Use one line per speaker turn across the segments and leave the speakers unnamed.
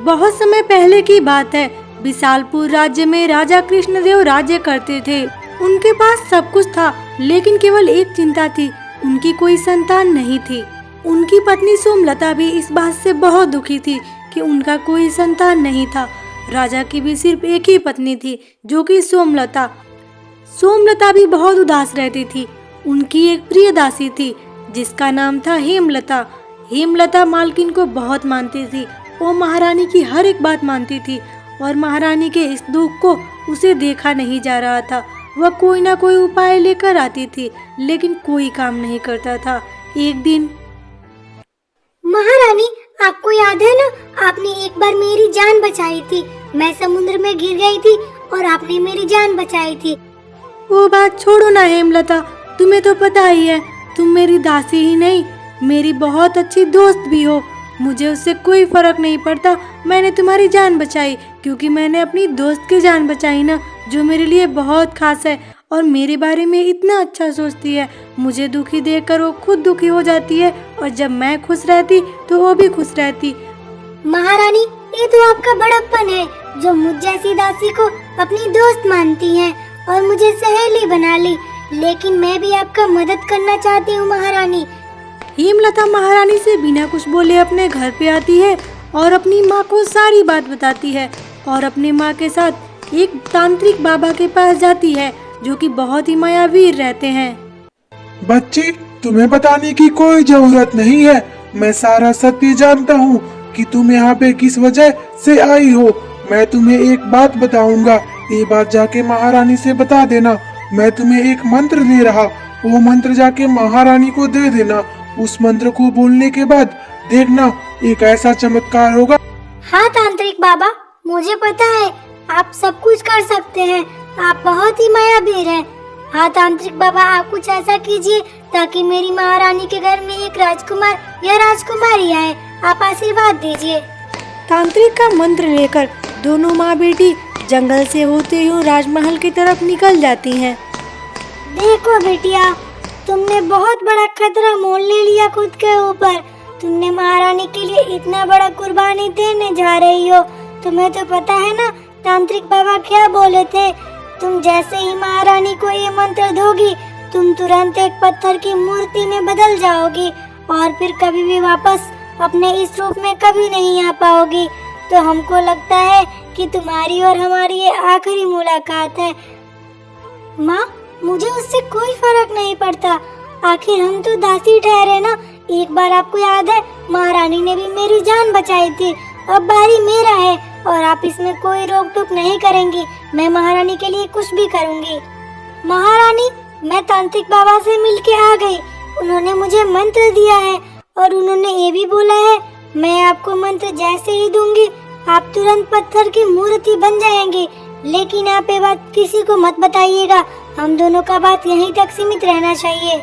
बहुत समय पहले की बात है। विशालपुर राज्य में राजा कृष्णदेव राज्य करते थे। उनके पास सब कुछ था, लेकिन केवल एक चिंता थी, उनकी कोई संतान नहीं थी। उनकी पत्नी सोमलता भी इस बात से बहुत दुखी थी कि उनका कोई संतान नहीं था। राजा की भी सिर्फ एक ही पत्नी थी, जो कि सोमलता। सोमलता भी बहुत उदास रहती थी। उनकी एक प्रिय दासी थी, जिसका नाम था हेमलता। हेमलता मालकिन को बहुत मानती थी। वो महारानी की हर एक बात मानती थी और महारानी के इस दुख को उसे देखा नहीं जा रहा था। वह कोई ना कोई उपाय लेकर आती थी, लेकिन कोई काम नहीं करता था। एक दिन,
महारानी, आपको याद है ना, आपने एक बार मेरी जान बचाई थी। मैं समुद्र में गिर गई थी और आपने मेरी जान बचाई थी।
वो बात छोड़ो ना हेमलता, तुम्हें तो पता ही है, तुम मेरी दासी ही नहीं, मेरी बहुत अच्छी दोस्त भी हो। मुझे उससे कोई फर्क नहीं पड़ता। मैंने तुम्हारी जान बचाई क्योंकि मैंने अपनी दोस्त की जान बचाई ना, जो मेरे लिए बहुत खास है और मेरे बारे में इतना अच्छा सोचती है। मुझे दुखी देखकर वो खुद दुखी हो जाती है और जब मैं खुश रहती तो वो भी खुश रहती।
महारानी, ये तो आपका बड़प्पन है, जो मुझ जैसी दासी को अपनी दोस्त मानती हैं और मुझे सहेली बना ली। लेकिन मैं भी आपका मदद करना चाहती हूँ महारानी।
हेमलता महारानी से बिना कुछ बोले अपने घर पे आती है और अपनी माँ को सारी बात बताती है और अपनी माँ के साथ एक तांत्रिक बाबा के पास जाती है, जो कि बहुत ही मायावीर रहते हैं।
बच्ची, तुम्हें बताने की कोई जरूरत नहीं है। मैं सारा सत्य जानता हूँ कि तुम यहाँ पे किस वजह से आई हो। मैं तुम्हें एक बात बताऊंगा, ये बात जाके महारानी से बता देना। मैं तुम्हें एक मंत्र दे रहा, वो मंत्र जाके महारानी को दे देना। उस मंत्र को बोलने के बाद देखना, एक ऐसा चमत्कार होगा।
हाँ तांत्रिक बाबा, मुझे पता है आप सब कुछ कर सकते हैं। आप बहुत ही मायावीर हैं। हाँ तांत्रिक बाबा, आप कुछ ऐसा कीजिए ताकि मेरी महारानी के घर में एक राजकुमार या राजकुमारी आए। आप आशीर्वाद दीजिए।
तांत्रिक का मंत्र लेकर दोनों माँ बेटी जंगल से होते हुए राजमहल की तरफ निकल जाती हैं।
देखो बेटिया, तुमने बहुत बड़ा खतरा मोल ले लिया खुद के ऊपर। तुमने महारानी के लिए इतना बड़ा कुर्बानी देने जा रही हो। तुम्हें तो पता है ना तांत्रिक बाबा क्या बोले थे? तुम जैसे ही महारानी को ये मंत्र दोगी, तुम तुरंत एक पत्थर की मूर्ति में बदल जाओगी और फिर कभी भी वापस अपने इस रूप में कभी नहीं आ पाओगी। तो हमको लगता है कि तुम्हारी और हमारी ये आखिरी मुलाकात है। माँ, मुझे उससे कोई फर्क नहीं पड़ता। आखिर हम तो दासी ठहरे ना। एक बार आपको याद है, महारानी ने भी मेरी जान बचाई थी। अब बारी मेरा है और आप इसमें कोई रोक टोक नहीं करेंगी। मैं महारानी के लिए कुछ भी करूँगी। महारानी, मैं तांत्रिक बाबा से मिलके आ गई। उन्होंने मुझे मंत्र दिया है और उन्होंने ये भी बोला है, मैं आपको मंत्र जैसे ही दूंगी, आप तुरंत पत्थर की मूर्ति बन जाएंगे। लेकिन आप ये बात किसी को मत बताइएगा। हम दोनों का बात यहीं तक सीमित रहना चाहिए।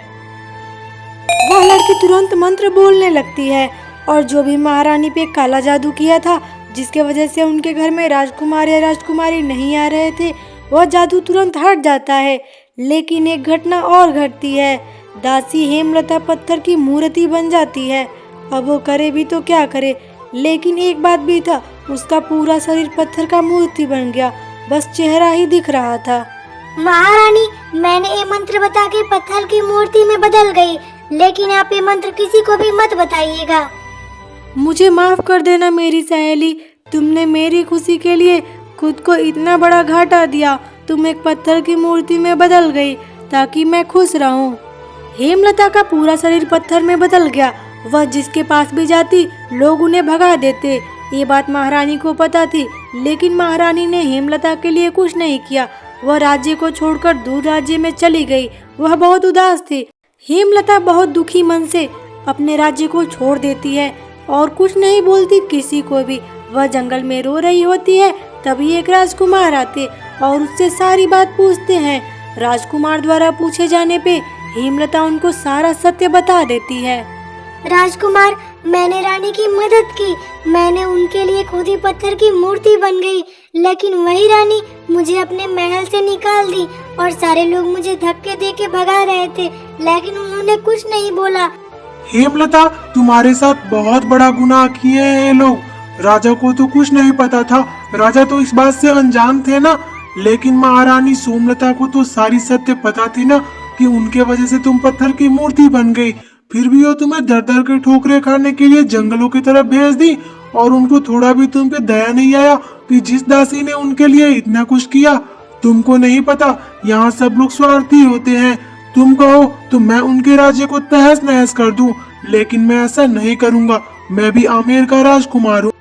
वह लड़की तुरंत मंत्र बोलने लगती है और जो भी महारानी पे काला जादू किया था, जिसके वजह से उनके घर में राजकुमार या राजकुमारी नहीं आ रहे थे, वह जादू तुरंत हट जाता है। लेकिन एक घटना और घटती है। दासी हेमलता पत्थर की मूर्ति बन जाती है। अब वो करे भी तो क्या करे, लेकिन एक बात भी था, उसका पूरा शरीर पत्थर का मूर्ति बन गया, बस चेहरा ही दिख रहा था।
महारानी, मैंने ये मंत्र बता के पत्थर की मूर्ति में बदल गई, लेकिन आप ये मंत्र किसी को भी मत बताइएगा।
मुझे माफ कर देना मेरी सहेली, तुमने मेरी खुशी के लिए खुद को इतना बड़ा घाटा दिया। तुम एक पत्थर की मूर्ति में बदल गई ताकि मैं खुश रहूं। हेमलता का पूरा शरीर पत्थर में बदल गया। वह जिसके पास भी जाती, लोग उन्हें भगा देते। ये बात महारानी को पता थी, लेकिन महारानी ने हेमलता के लिए कुछ नहीं किया। वह राज्य को छोड़कर दूर राज्य में चली गई। वह बहुत उदास थी। हेमलता बहुत दुखी मन से अपने राज्य को छोड़ देती है और कुछ नहीं बोलती किसी को भी। वह जंगल में रो रही होती है, तभी एक राजकुमार आते और उससे सारी बात पूछते हैं। राजकुमार द्वारा पूछे जाने पे हेमलता उनको सारा सत्य बता देती है।
राजकुमार, मैंने रानी की मदद की। मैंने उनके लिए खुद ही पत्थर की मूर्ति बन गई, लेकिन वही रानी मुझे अपने महल से निकाल दी और सारे लोग मुझे धक्के दे के भगा रहे थे, लेकिन उन्होंने कुछ नहीं बोला।
हेमलता, तुम्हारे साथ बहुत बड़ा गुनाह किए हैं ये लोग। राजा को तो कुछ नहीं पता था, राजा तो इस बात से अनजान थे ना। लेकिन महारानी सोमलता को तो सारी सत्य पता थी ना कि उनके वजह से तुम पत्थर की मूर्ति बन गई। फिर भी वो तुम्हें दर दर के ठोकरे खाने के लिए जंगलों की तरफ भेज दी और उनको थोड़ा भी तुम पे दया नहीं आया कि जिस दासी ने उनके लिए इतना कुछ किया। तुमको नहीं पता, यहाँ सब लोग स्वार्थी होते हैं। तुम कहो तो मैं उनके राज्य को तहस नहस कर दूं, लेकिन मैं ऐसा नहीं करूँगा। मैं भी आमेर का राजकुमार हूँ।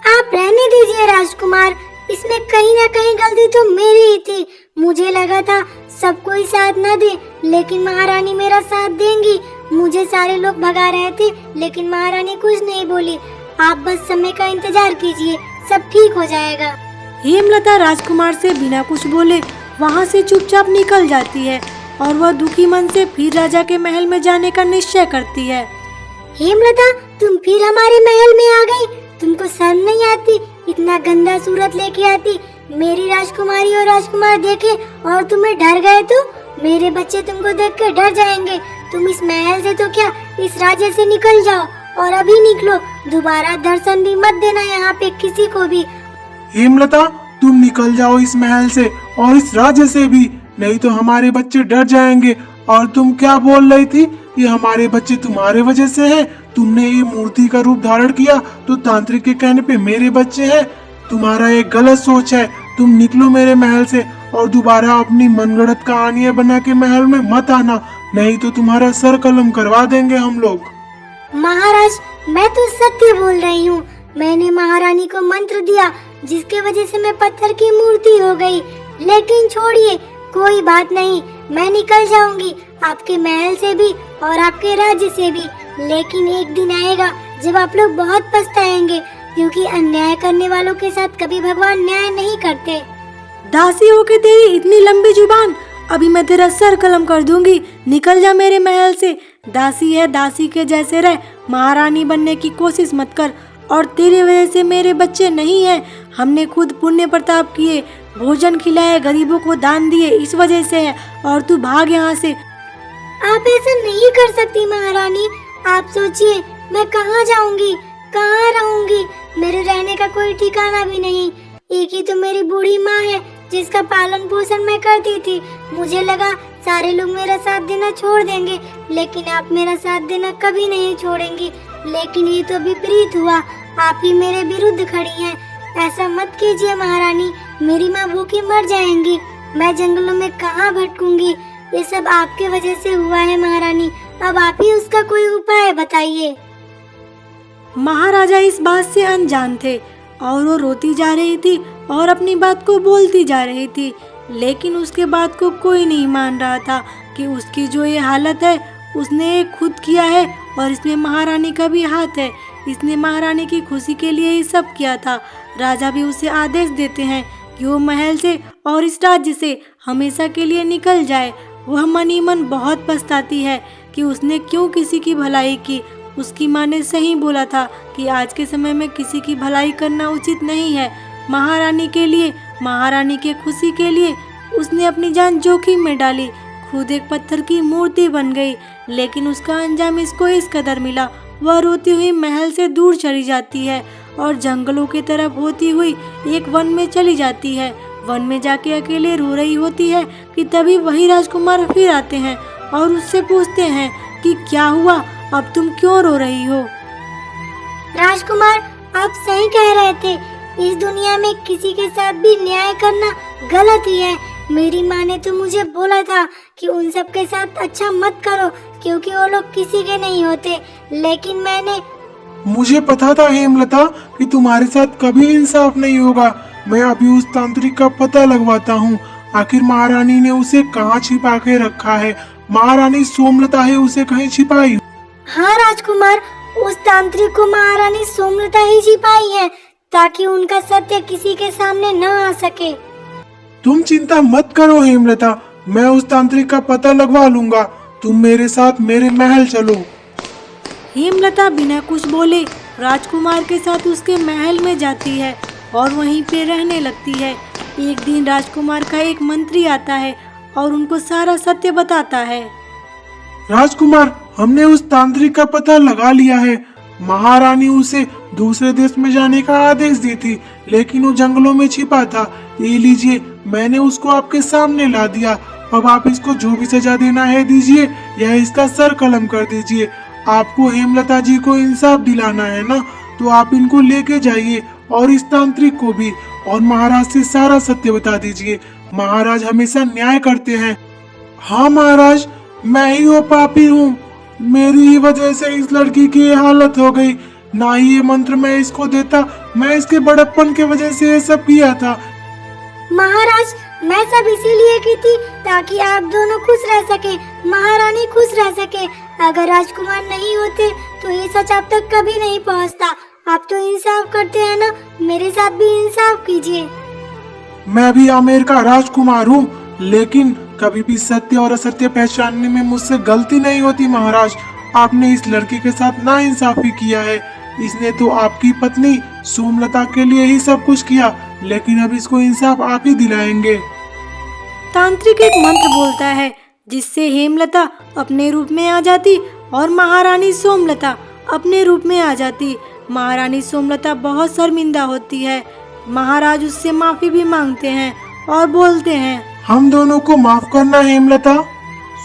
आप रहने दीजिए राजकुमार, इसमें कहीं ना कहीं गलती तो मेरी ही थी। मुझे लगा था सब कोई साथ न दे, लेकिन महारानी मेरा साथ देंगी। मुझे सारे लोग भगा रहे थे, लेकिन महारानी कुछ नहीं बोली। आप बस समय का इंतजार कीजिए, सब ठीक हो जाएगा।
हेमलता राजकुमार से बिना कुछ बोले वहाँ से चुपचाप निकल जाती है और वह दुखी मन से फिर राजा के महल में जाने का निश्चय करती है।
हेमलता, तुम फिर हमारे महल में आ गई। तुमको शर्म नहीं आती? इतना गंदा सूरत लेके आती। मेरी राजकुमारी और राजकुमार देखे और तुम्हें डर गए तो मेरे बच्चे तुमको देख के डर जाएंगे। तुम इस महल से तो क्या, इस राज्य से निकल जाओ और अभी निकलो। दोबारा दर्शन भी मत देना यहाँ पे किसी को भी।
हेमलता, तुम निकल जाओ इस महल से और इस राज्य से भी, नहीं तो हमारे बच्चे डर जाएंगे। और तुम क्या बोल रही थी? ये हमारे बच्चे तुम्हारे वजह से हैं। तुमने ये मूर्ति का रूप धारण किया तो तांत्रिक के कहने पे मेरे बच्चे हैं। तुम्हारा एक गलत सोच है। तुम निकलो मेरे महल से और दोबारा अपनी मनगढ़ंत कहानियां बना के महल में मत आना, नहीं तो तुम्हारा सर कलम करवा देंगे हम लोग।
महाराज, मैं तो सत्य बोल रही हूँ। मैंने महारानी को मंत्र दिया जिसके वजह से मैं पत्थर की मूर्ति हो गई। लेकिन छोड़िए, कोई बात नहीं, मैं निकल जाऊंगी आपके महल से भी और आपके राज्य से भी। लेकिन एक दिन आएगा जब आप लोग बहुत पछताएंगे, क्योंकि अन्याय करने वालों के साथ कभी भगवान न्याय नहीं करते।
दासी होके तेरी इतनी लंबी जुबान, अभी मैं तेरा सर कलम कर दूंगी। निकल जा मेरे महल से। दासी है, दासी के जैसे रह, महारानी बनने की कोशिश मत कर। और तेरी वजह से मेरे बच्चे नहीं हैं। हमने खुद पुण्य प्रताप किए, भोजन खिलाए, गरीबों को दान दिए, इस वजह से है। और तू भाग यहाँ से।
आप ऐसा नहीं कर सकती महारानी। आप सोचिए, मैं कहाँ जाऊंगी, कहाँ रहूंगी? मेरे रहने का कोई ठिकाना भी नहीं। एक ही तो मेरी बूढ़ी माँ है जिसका पालन पोषण मैं करती थी। मुझे लगा सारे लोग मेरा साथ देना छोड़ देंगे, लेकिन आप मेरा साथ देना कभी नहीं छोड़ेंगी। लेकिन ये तो विपरीत हुआ, आप ही मेरे विरुद्ध खड़ी हैं। ऐसा मत कीजिए महारानी, मेरी माँ भूखी मर जाएंगी। मैं जंगलों में कहाँ भटकूंगी? ये सब आपके वजह से हुआ है महारानी। अब आप ही उसका कोई उपाय बताइए।
महाराजा इस बात से अनजान थे और वो रोती जा रही थी और अपनी बात को बोलती जा रही थी। लेकिन उसके बात को कोई नहीं मान रहा था कि उसकी जो ये हालत है उसने खुद किया है और इसमें महारानी का भी हाथ है। इसने महारानी की खुशी के लिए ये सब किया था। राजा भी उसे आदेश देते हैं कि वो महल से और इस राज्य से हमेशा के लिए निकल जाए। वह मन ही मन बहुत पछताती है कि उसने क्यों किसी की भलाई की। उसकी माँ ने सही बोला था कि आज के समय में किसी की भलाई करना उचित नहीं है। महारानी के लिए, महारानी के खुशी के लिए उसने अपनी जान जोखिम में डाली। खुद एक पत्थर की मूर्ति बन गई, लेकिन उसका अंजाम इसको इस कदर मिला। वह रोती हुई महल से दूर चली जाती है और जंगलों की तरफ होती हुई एक वन में चली जाती है। वन में जाके अकेले रो रही होती है कि तभी वही राजकुमार फिर आते हैं और उससे पूछते हैं कि क्या हुआ, अब तुम क्यों रो रही हो?
राजकुमार, आप सही कह रहे थे। इस दुनिया में किसी के साथ भी न्याय करना गलत ही है। मेरी माँ ने तो मुझे बोला था कि उन सब के साथ अच्छा मत करो, क्योंकि वो लोग किसी के नहीं होते। लेकिन मैंने
मुझे पता था हेमलता कि तुम्हारे साथ कभी इंसाफ नहीं होगा। मैं अभी उस तांत्रिक का पता लगवाता हूँ। आखिर महारानी ने उसे कहाँ छिपा के रखा है? महारानी सोमलता है उसे कहीं छिपाई।
हाँ राजकुमार, उस तांत्रिक को महारानी सोमलता ही छिपाई है ताकि उनका सत्य किसी के सामने न आ सके।
तुम चिंता मत करो हेमलता, मैं उस तांत्रिक का पता लगवा लूंगा। तुम मेरे साथ मेरे महल चलो।
हेमलता बिना कुछ बोले राजकुमार के साथ उसके महल में जाती है और वहीं पे रहने लगती है। एक दिन राजकुमार का एक मंत्री आता है और उनको सारा सत्य बताता है।
राजकुमार, हमने उस तांत्रिक का पता लगा लिया है। महारानी उसे दूसरे देश में जाने का आदेश दी थी, लेकिन वो जंगलों में छिपा था। ये लीजिए, मैंने उसको आपके सामने ला दिया। अब आप इसको जो भी सजा देना है दीजिए, या इसका सर कलम कर दीजिए। आपको हेमलता जी को इंसाफ दिलाना है ना, तो आप इनको लेके जाइए और इस तांत्रिक को भी, और महाराज से सारा सत्य बता दीजिए। महाराज हमेशा न्याय करते हैं। हाँ महाराज, मैं ही वो पापी हूँ। मेरी ही वजह से इस लड़की की ये हालत हो गई। ना ही ये मंत्र मैं इसको देता, मैं इसके बड़प्पन के वजह से ये सब किया था।
महाराज, मैं सब इसीलिए की थी ताकि आप दोनों खुश रह सके, महारानी खुश रह सके। अगर राजकुमार नहीं होते तो ये सच आप तक कभी नहीं पहुंचता। आप तो इंसाफ करते हैं ना, मेरे साथ भी इंसाफ कीजिए।
मैं भी आमेर का राजकुमार हूँ, लेकिन कभी भी सत्य और असत्य पहचानने में मुझसे गलती नहीं होती। महाराज, आपने इस लड़की के साथ नाइंसाफी किया है। इसने तो आपकी पत्नी सोमलता के लिए ही सब कुछ किया, लेकिन अब इसको इंसाफ आप ही दिलाएंगे।
तांत्रिक एक मंत्र बोलता है जिससे हेमलता अपने रूप में आ जाती और महारानी सोमलता अपने रूप में आ जाती। महारानी सोमलता बहुत शर्मिंदा होती है। महाराज उससे माफी भी मांगते हैं और बोलते हैं,
हम दोनों को माफ करना हेमलता।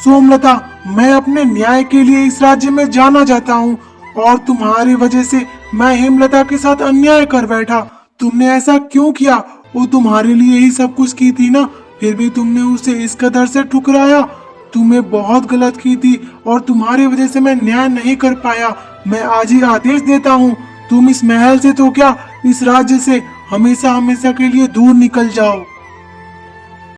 सोमलता, मैं अपने न्याय के लिए इस राज्य में जाना चाहता हूँ, और तुम्हारी वजह से मैं हेमलता के साथ अन्याय कर बैठा। तुमने ऐसा क्यों किया? वो तुम्हारे लिए ही सब कुछ की थी ना, फिर भी तुमने उसे इस कदर से ठुकराया। तुमने बहुत गलत की थी और तुम्हारी वजह से मैं न्याय नहीं कर पाया। मैं आज ही आदेश देता हूँ, तुम इस महल से तो क्या, इस राज्य से हमेशा हमेशा के लिए दूर निकल जाओ।